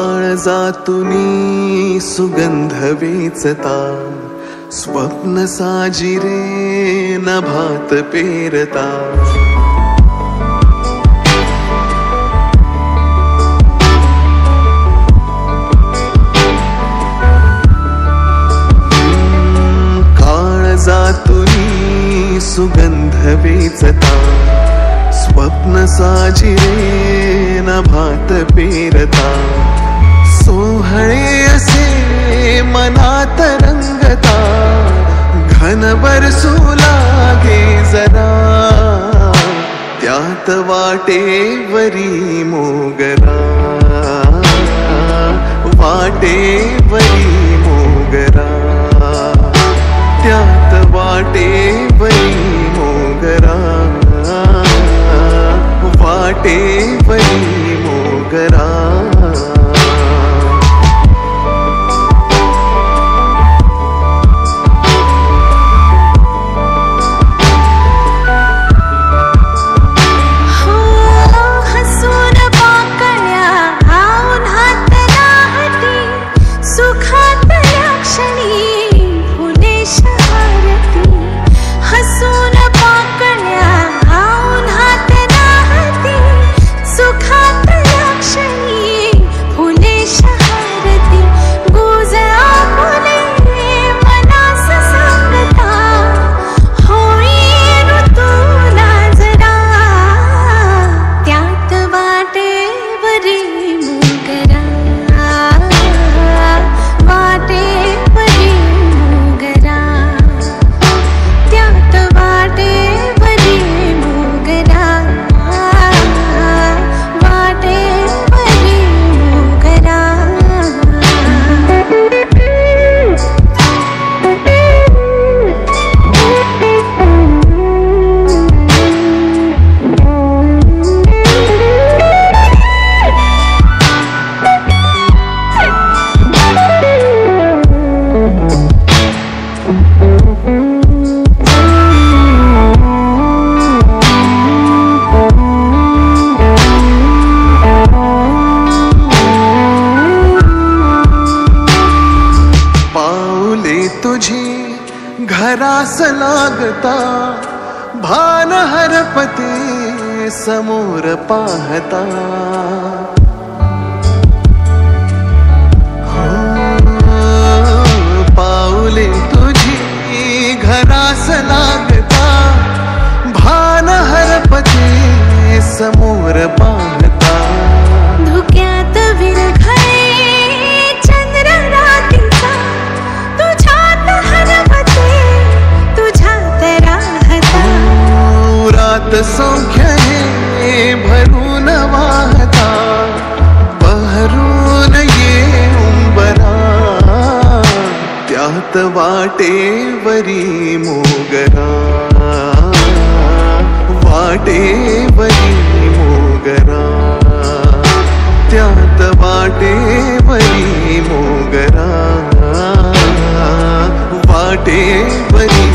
काळजातुनी सुगंध वेचता, स्वप्न साजिरे नभात पेरता. काळजातुनी सुगंध वेचता, स्वप्न साजिरे नभात पेरता. सोहळे असे मनात रंगता, घन बरसू लागे जरा, त्यात वाटेवरी मोगरा, वाटेवरी मोगरा, त्यात वाटेवरी मोगरा, वाटेवरी मोगरा. तुझी घरास लागता, भान हरपते समोर पाहता. पाऊले तुझी घरास लागता, भान हरपते समोर पाहता. धुक्यात विरघळे चंद्र रात्रीचा, तुझ्यात हरवते तुझ्यात राहता. रात सौख्य हे भरून वाहता, बहरून ये उंबरा, त्यात वाटेवरी मोगरा, वाटेवरी मोगरा, त्यात वाटेवरी मोगरा, वाटेवरी